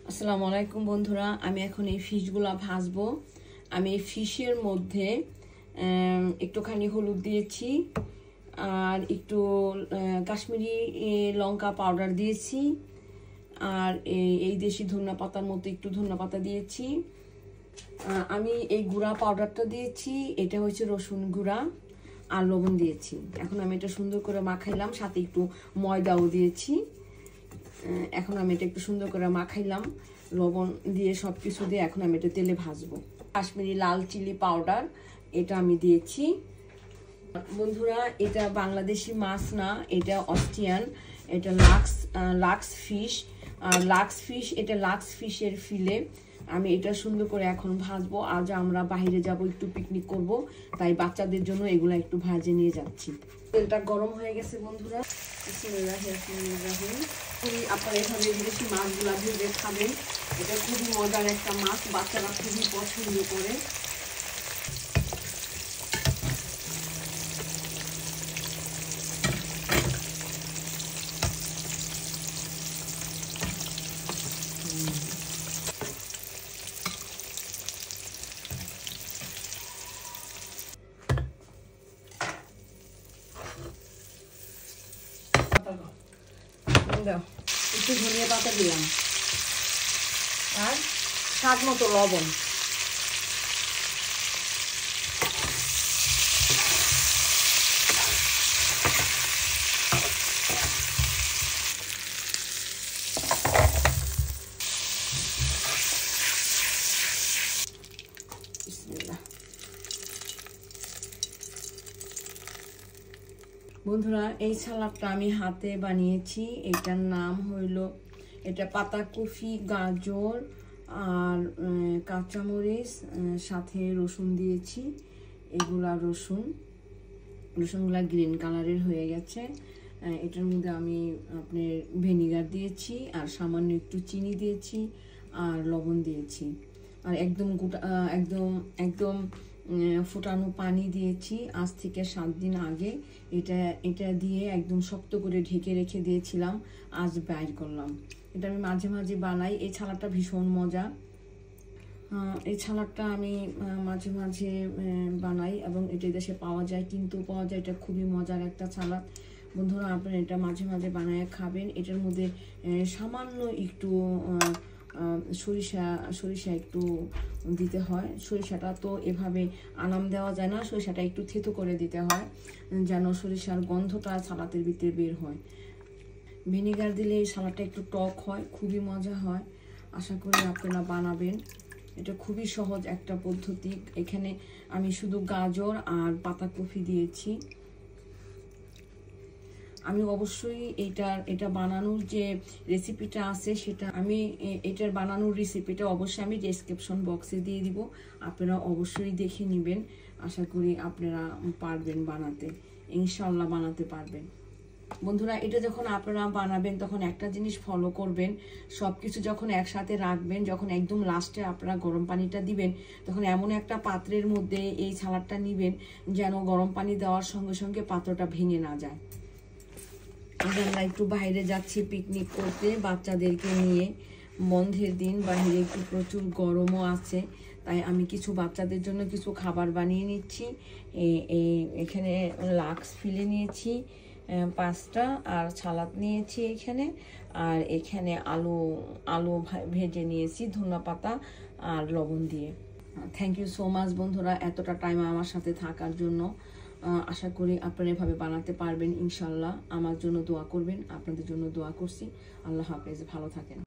আসসালামু আলাইকুম বন্ধুরা, আমি এখন এই ফিশগুলা ভাজবো। আমি এই ফিশের মধ্যে একটুখানি হলুদ দিয়েছি আর একটু কাশ্মীরি লঙ্কা পাউডার দিয়েছি আর এই দেশি ধনিয়া পাতার মধ্যে একটু ধনিয়া পাতা দিয়েছি। আমি এই গুঁড়া পাউডারটা দিয়েছি, এটা হচ্ছে রসুন গুঁড়া আর লবণ দিয়েছি। এখন আমি এটা সুন্দর করে মাখাইলাম, সাথে একটু ময়দাও দিয়েছি। এখন আমি এটা একটু সুন্দর করে মাখাইলাম লবণ দিয়ে, সব কিছু দিয়ে। এখন আমি এটা তেলে ভাজবো। কাশ্মীরি লাল চিলি পাউডার এটা আমি দিয়েছি। বন্ধুরা, এটা বাংলাদেশি মাছ না, এটা অস্ট্রিয়ান, এটা লাক্স ফিশ। আর এটা লাক্স ফিশের ফিলে। আমি এটা সুন্দর করে এখন ভাজবো। আজ আমরা বাইরে যাব, একটু পিকনিক করব, তাই বাচ্চাদের জন্য এগুলা একটু ভাজে নিয়ে যাচ্ছি। তেলটা গরম হয়ে গেছে বন্ধুরা। আপনারা এভাবে বিদেশি মাছগুলা ভেজে খাবেন, এটা খুবই মজার একটা মাছ, বাচ্চারা খুবই পছন্দ করে। একটু ধনিয়া পাতা দিলাম আর স্বাদ মতো লবণ। বন্ধুরা, এই সালাদটা আমি হাতে বানিয়েছি। এটার নাম হইল, এটা পাতাকপি, গাজর আর কাঁচামরিচ, সাথে রসুন দিয়েছি। এগুলা রসুনগুলা গ্রিন কালারের হয়ে গেছে। এটার মধ্যে আমি আপনার ভিনেগার দিয়েছি আর সামান্য একটু চিনি দিয়েছি আর লবণ দিয়েছি আর একদম একদম ফুটানো পানি দিয়েছি। আজ থেকে 7 দিন আগে এটা দিয়ে একদম শক্ত করে ঢেকে রেখে দিয়েছিলাম, আজ বাইর করলাম। এটা আমি মাঝে মাঝে বানাই। এই ছালাটা ভীষণ মজা। এই ছালাটা আমি মাঝে মাঝে বানাই এবং এটা দেশে পাওয়া যায়, কিন্তু পাওয়া যায়। এটা খুবই মজার একটা ছালাদ বন্ধুরা, আপনারা এটা মাঝে মাঝে বানায় খাবেন। এটার মধ্যে সামান্য একটু সরিষা একটু দিতে হয়। সরিষাটা তো এভাবে আনাম দেওয়া যায় না, সরিষাটা একটু থেতো করে দিতে হয় যেন সরিষার গন্ধটা সালাদের ভিতরে বের হয়। ভিনেগার দিলে এই সালাদটা একটু টক হয়, খুবই মজা হয়। আশা করি আপনারা বানাবেন। এটা খুবই সহজ একটা পদ্ধতি। এখানে আমি শুধু গাজর আর পাতাকপি দিয়েছি। আমি অবশ্যই এটা বানানোর যে রেসিপিটা আছে, সেটা আমি এটার বানানোর রেসিপিটা অবশ্যই আমি ডেসক্রিপশন বক্সে দিয়ে দিব। আপনারা অবশ্যই দেখে নেবেন। আশা করি আপনারা পারবেন বানাতে, ইনশাআল্লাহ বানাতে পারবেন। বন্ধুরা, এটা যখন আপনারা বানাবেন তখন একটা জিনিস ফলো করবেন, সবকিছু যখন একসাথে রাখবেন, যখন একদম লাস্টে আপনারা গরম পানিটা দিবেন, তখন এমন একটা পাত্রের মধ্যে এই সালাদটা নিবেন যেন গরম পানি দেওয়ার সঙ্গে সঙ্গে পাত্রটা ভেঙে না যায়। আমরা একটু বাইরে যাচ্ছি পিকনিক করতে বাচ্চাদেরকে নিয়ে। বন্ধের দিন, বাইরে একটু প্রচুর গরমও আছে, তাই আমি কিছু বাচ্চাদের জন্য কিছু খাবার বানিয়ে নিচ্ছি। এখানে লাক্স ফিলে নিয়েছি 5টা আর সালাদ নিয়েছি এখানে, আর এখানে আলু ভেজে নিয়েছি ধনিয়া পাতা আর লবণ দিয়ে। থ্যাংক ইউ সো মাচ বন্ধুরা, এতটা টাইম আমার সাথে থাকার জন্য। আশা করি আপনারা এভাবে বানাতে পারবেন ইনশাল্লাহ। আমার জন্য দোয়া করবেন, আপনাদের জন্য দোয়া করছি। আল্লাহ হাফেজ, ভালো থাকেন।